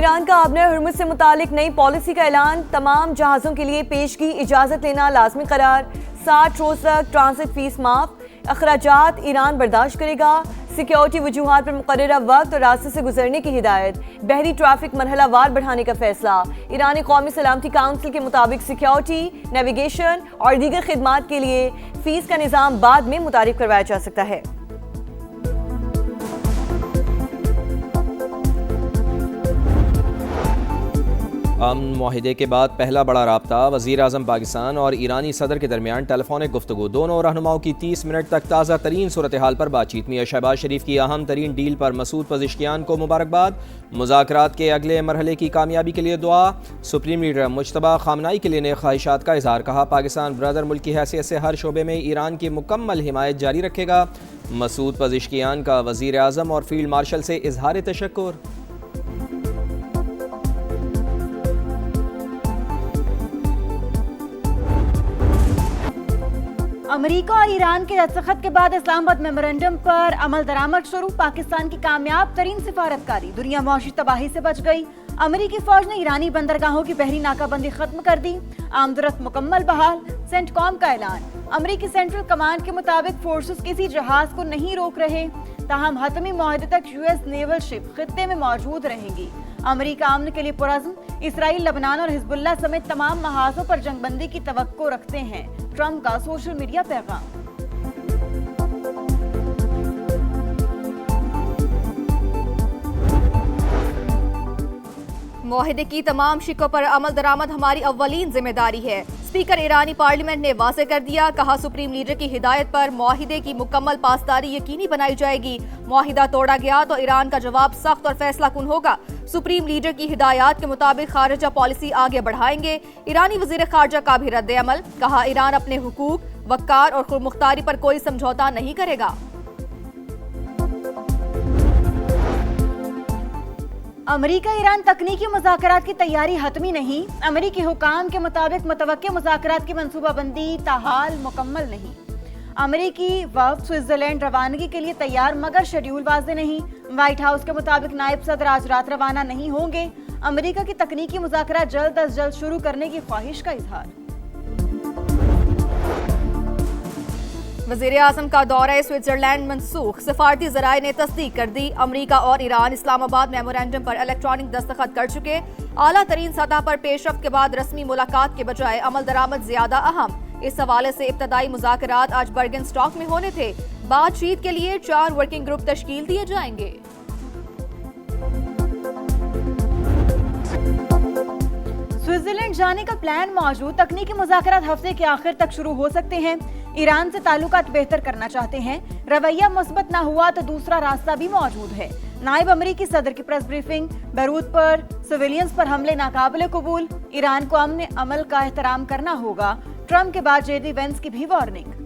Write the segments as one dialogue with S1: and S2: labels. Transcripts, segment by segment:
S1: ایران کا آبنۂ ہرمز سے متعلق نئی پالیسی کا اعلان، تمام جہازوں کے لیے پیشگی اجازت لینا لازمی قرار، 60 روز تک ٹرانزٹ فیس معاف، اخراجات ایران برداشت کرے گا، سیکیورٹی وجوہات پر مقررہ وقت اور راستے سے گزرنے کی ہدایت، بحری ٹریفک مرحلہ وار بڑھانے کا فیصلہ، ایرانی قومی سلامتی کونسل کے مطابق سیکیورٹی، نیویگیشن اور دیگر خدمات کے لیے فیس کا نظام بعد میں متعارف کروایا جا سکتا ہے۔
S2: امن معاہدے کے بعد پہلا بڑا رابطہ، وزیر اعظم پاکستان اور ایرانی صدر کے درمیان ٹیلیفونک گفتگو، دونوں رہنماؤں کی 30 منٹ تک تازہ ترین صورتحال پر بات چیت۔ میاں شہباز شریف کی اہم ترین ڈیل پر مسعود پزشکیان کو مبارکباد، مذاکرات کے اگلے مرحلے کی کامیابی کے لیے دعا، سپریم لیڈر مجتبیٰ خامنہئی کے لیے نیک خواہشات کا اظہار، کہا پاکستان برادر ملک کی حیثیت سے ہر شعبے میں ایران کی مکمل حمایت جاری رکھے گا۔ مسعود پزشکیان کا وزیر اعظم اور فیلڈ مارشل سے اظہار تشکر۔
S3: امریکہ اور ایران کے دستخط کے بعد اسلام آباد میمورنڈم پر عمل درآمد شروع، پاکستان کی کامیاب ترین سفارتکاری، دنیا معاشی تباہی سے بچ گئی، امریکی فوج نے ایرانی بندرگاہوں کی بحری ناکہ بندی ختم کر دی، آمدرفت مکمل بحال، سینٹ کام کا اعلان، امریکی سینٹرل کمانڈ کے مطابق فورسز کسی جہاز کو نہیں روک رہے، تاہم حتمی معاہدے تک یو ایس نیول شپ خطے میں موجود رہیں گی، امریکہ امن کے لیے پرعزم، اسرائیل، لبنان اور حزب اللہ سمیت تمام محاذوں پر جنگ بندی کی توقع رکھتے ہیں، ٹرمپ کا سوشل میڈیا پیغام۔
S4: معاہدے کی تمام شقوں پر عمل درآمد ہماری اولین ذمہ داری ہے، اسپیکر ایرانی پارلیمنٹ نے واضح کر دیا، کہا سپریم لیڈر کی ہدایت پر معاہدے کی مکمل پاسداری یقینی بنائی جائے گی، معاہدہ توڑا گیا تو ایران کا جواب سخت اور فیصلہ کن ہوگا، سپریم لیڈر کی ہدایات کے مطابق خارجہ پالیسی آگے بڑھائیں گے، ایرانی وزیر خارجہ کا بھی رد عمل، کہا ایران اپنے حقوق، وقار اور خود مختاری پر کوئی سمجھوتہ نہیں کرے گا۔
S3: امریکہ ایران تکنیکی مذاکرات کی تیاری حتمی نہیں، امریکی حکام کے مطابق متوقع مذاکرات کی منصوبہ بندی تاحال مکمل نہیں، امریکی وفد سوئٹزرلینڈ روانگی کے لیے تیار مگر شیڈیول واضح نہیں، وائٹ ہاؤس کے مطابق نائب صدر آج رات روانہ نہیں ہوں گے، امریکہ کی تکنیکی مذاکرات جلد از جلد شروع کرنے کی خواہش کا اظہار۔
S4: وزیر اعظم کا دورہ سوئٹزرلینڈ منسوخ، سفارتی ذرائع نے تصدیق کر دی، امریکہ اور ایران اسلام آباد میمورنڈم پر الیکٹرانک دستخط کر چکے، اعلیٰ ترین سطح پر پیش رفت کے بعد رسمی ملاقات کے بجائے عمل درآمد زیادہ اہم، اس حوالے سے ابتدائی مذاکرات آج برگن اسٹاک میں ہونے تھے، بات چیت کے لیے 4 ورکنگ گروپ تشکیل دیے جائیں گے۔
S3: سوئٹزرلینڈ جانے کا پلان موجود، تکنیکی مذاکرات ہفتے کے آخر تک شروع ہو سکتے ہیں، ایران سے تعلقات بہتر کرنا چاہتے ہیں، رویہ مثبت نہ ہوا تو دوسرا راستہ بھی موجود ہے، نائب امریکی صدر کی پریس بریفنگ، بیروت پر سویلینز پر حملے ناقابل قبول، ایران کو امن عمل کا احترام کرنا ہوگا، ٹرمپ کے بعد جے ڈی وینس کی بھی وارننگ۔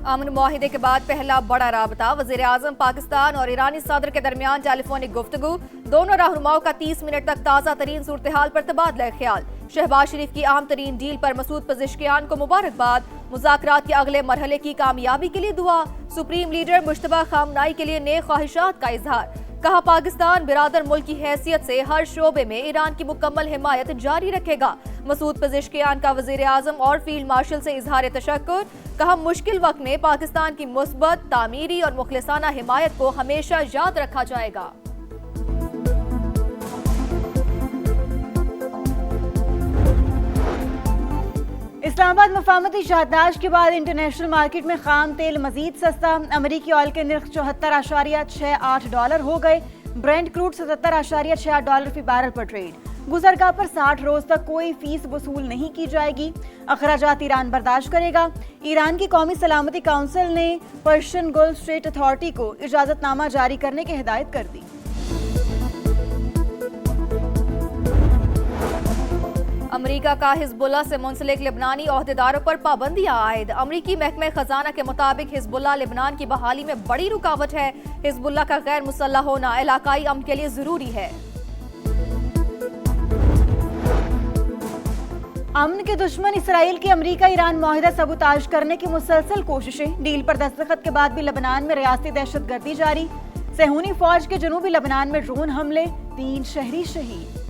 S4: امن معاہدے کے بعد پہلا بڑا رابطہ، وزیر اعظم پاکستان اور ایرانی صدر کے درمیان ٹیلی فونک گفتگو، دونوں رہنماؤں کا 30 منٹ تک تازہ ترین صورتحال پر تبادلہ خیال، شہباز شریف کی اہم ترین ڈیل پر مسعود پزشکیان کو مبارکباد، مذاکرات کے اگلے مرحلے کی کامیابی کے لیے دعا، سپریم لیڈر مجتبیٰ خامنہئی کے لیے نیک خواہشات کا اظہار، کہا پاکستان برادر ملک کی حیثیت سے ہر شعبے میں ایران کی مکمل حمایت جاری رکھے گا، مسعود پزشکیان کا وزیر اعظم اور فیلڈ مارشل سے اظہار تشکر، کہا مشکل وقت میں پاکستان کی مثبت، تعمیری اور مخلصانہ حمایت کو ہمیشہ یاد رکھا جائے گا۔
S3: اسلام آباد مفاہمتی شہداش کے بعد انٹرنیشنل مارکیٹ میں خام تیل مزید سستا، امریکی آئل کے نرخ $74.68 ہو گئے، برینٹ کروڈ $77.68 فی بیرل پر ٹریڈ، گزرگاہ پر 60 روز تک کوئی فیس وصول نہیں کی جائے گی، اخراجات ایران برداشت کرے گا، ایران کی قومی سلامتی کونسل نے پرشین گلف اسٹریٹ اتھارٹی کو اجازت نامہ جاری کرنے کی ہدایت کر دی۔
S4: امریکہ کا حزب اللہ سے منسلک لبنانی عہدیداروں پر پابندیاں عائد، امریکی محکمہ خزانہ کے مطابق حزب اللہ لبنان کی بحالی میں بڑی رکاوٹ ہے، حزب اللہ کا غیر مسلح ہونا علاقائی امن کے لیے ضروری ہے۔
S3: امن کے دشمن اسرائیل کی امریکہ ایران معاہدہ سبوتاژ کرنے کی مسلسل کوششیں، ڈیل پر دستخط کے بعد بھی لبنان میں ریاستی دہشت گردی جاری، صہیونی فوج کے جنوبی لبنان میں ڈرون حملے، 3 شہری شہید۔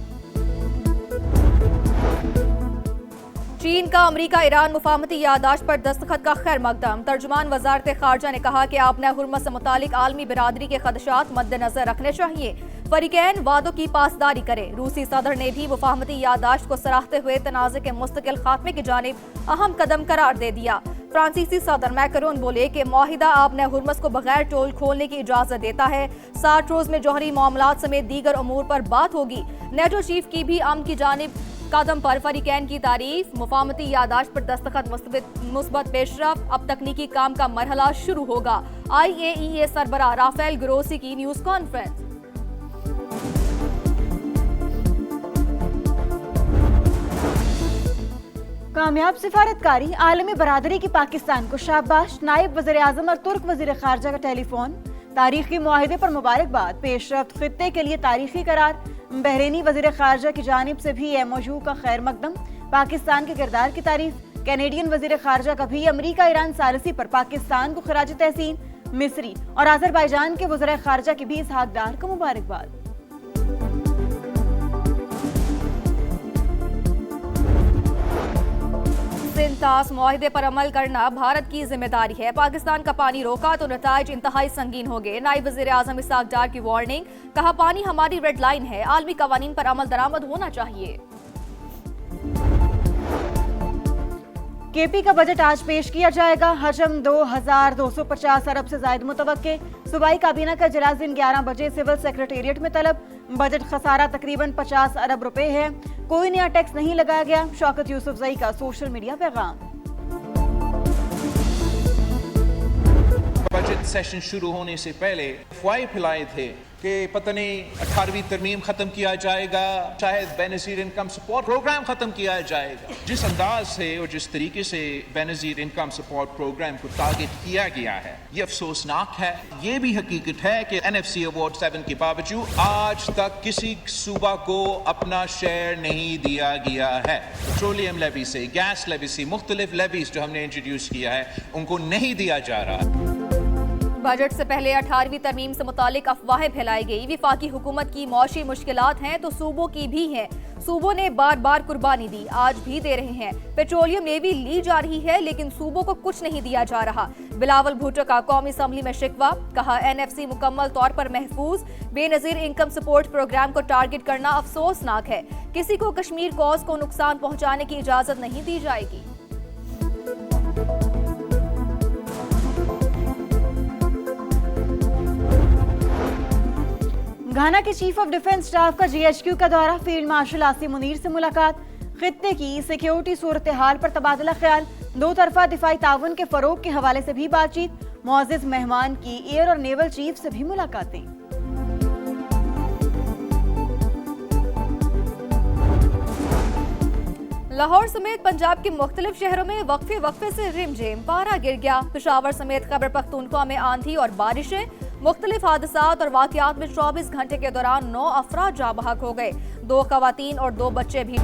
S4: چین کا امریکہ ایران مفاہمتی یادداشت پر دستخط کا خیر مقدم۔ ترجمان وزارت خارجہ نے کہا کہ آبنہ ہرمز سے متعلق عالمی برادری کے خدشات مد نظر رکھنے چاہیے، فریقین وعدوں کی پاسداری کرے۔ روسی صدر نے بھی مفاہمتی یادداشت کو سراہتے ہوئے تنازع کے مستقل خاتمے کی جانب اہم قدم قرار دے دیا۔ فرانسیسی صدر میکرون بولے کہ معاہدہ آبنہ ہرمز کو بغیر ٹول کھولنے کی اجازت دیتا ہے۔ 60 روز میں جوہری معاملات سمیت دیگر امور پر بات ہوگی۔ نیٹو چیف کی بھی امن کی جانب قدم پر فریقین کی تعریف۔ مفاہمتی یادداشت پر دستخط مثبت پیش رفت، اب تکنیکی کام کا مرحلہ شروع ہوگا۔ IAEA سربراہ رافیل گروسی کی نیوز کانفرنس۔
S3: کامیاب سفارتکاری، عالمی برادری کی پاکستان کو شاباش۔ نائب وزیر اعظم اور ترک وزیر خارجہ کا ٹیلی فون۔ تاریخی معاہدے پر مبارکباد، پیش رفت خطے کے لیے تاریخی قرار۔ بحرینی وزیر خارجہ کی جانب سے بھی MOU کا خیر مقدم، پاکستان کے کردار کی تعریف۔ کینیڈین وزیر خارجہ کا بھی امریکہ ایران ثالثی پر پاکستان کو خراج تحسین۔ مصری اور آذربائیجان کے وزراء خارجہ کی بھی اسحاق ڈار کو مبارکباد۔
S4: سنتاس معاہدے پر عمل کرنا بھارت کی ذمہ داری ہے۔ پاکستان کا پانی روکا تو نتائج انتہائی سنگین ہو گئے۔ نائب وزیر اعظم اسحاق ڈار کی وارننگ، کہا پانی ہماری ریڈ لائن ہے، عالمی قوانین پر عمل درآمد ہونا چاہیے۔
S3: KP کا بجٹ آج پیش کیا جائے گا، حجم 2250 ارب سے زائد متوقع۔ صوبائی کابینہ کا اجلاس دن 11 بجے سول سیکریٹریٹ میں طلب۔ بجٹ خسارہ تقریباً 50 ارب روپے ہے، کوئی نیا ٹیکس نہیں لگایا گیا۔ شوکت یوسفزئی کا سوشل میڈیا پیغام۔
S5: بجٹ سیشن شروع ہونے سے پہلے افواہیں پھیلائے تھے کہ پتہ نہیں 18ویں ترمیم ختم کیا جائے گا، شاید بے نظیر انکم سپورٹ پروگرام ختم کیا جائے گا۔ جس انداز سے اور جس طریقے سے بے نظیر انکم سپورٹ پروگرام کو ٹارگٹ کیا گیا ہے، یہ افسوسناک ہے۔ یہ بھی حقیقت ہے کہ NFC ایوارڈ 7 کے باوجود آج تک کسی صوبہ کو اپنا شیئر نہیں دیا گیا ہے۔ پیٹرولیم لیوی سے، گیس لیوی سے، مختلف لیویز جو ہم نے انٹروڈیوس کیا ہے ان کو نہیں دیا جا رہا۔
S4: بجٹ سے پہلے 18ویں ترمیم سے متعلق افواہیں پھیلائی گئی۔ وفاقی حکومت کی معاشی مشکلات ہیں تو صوبوں کی بھی ہیں، صوبوں نے بار بار قربانی دی، آج بھی دے رہے ہیں۔ پیٹرولیم لیوی لی جا رہی ہے لیکن صوبوں کو کچھ نہیں دیا جا رہا۔ بلاول بھٹو کا قومی اسمبلی میں شکوہ، کہا NFC مکمل طور پر محفوظ، بے نظیر انکم سپورٹ پروگرام کو ٹارگٹ کرنا افسوسناک ہے۔ کسی کو کشمیر کوز کو نقصان پہنچانے کی اجازت نہیں دی جائے گی۔
S3: گھانا کے چیف آف ڈیفنس اسٹاف کا GHQ کا دورہ، فیلڈ مارشل آصم منیر سے ملاقات۔ خطے کی سیکیورٹی صورتحال پر تبادلہ خیال، دو طرفہ دفاعی تعاون کے فروغ کے حوالے سے بھی بات چیت۔ معزز مہمان کی ایئر اور نیول چیف سے بھی ملاقاتیں۔
S4: لاہور سمیت پنجاب کے مختلف شہروں میں وقفے سے رم جھم، پارا گر گیا۔ پشاور سمیت خیبر پختونخوا میں آندھی اور بارشیں، مختلف حادثات اور واقعات میں 24 گھنٹے کے دوران 9 افراد جاں بحق ہو گئے، 2 خواتین اور 2 بچے بھی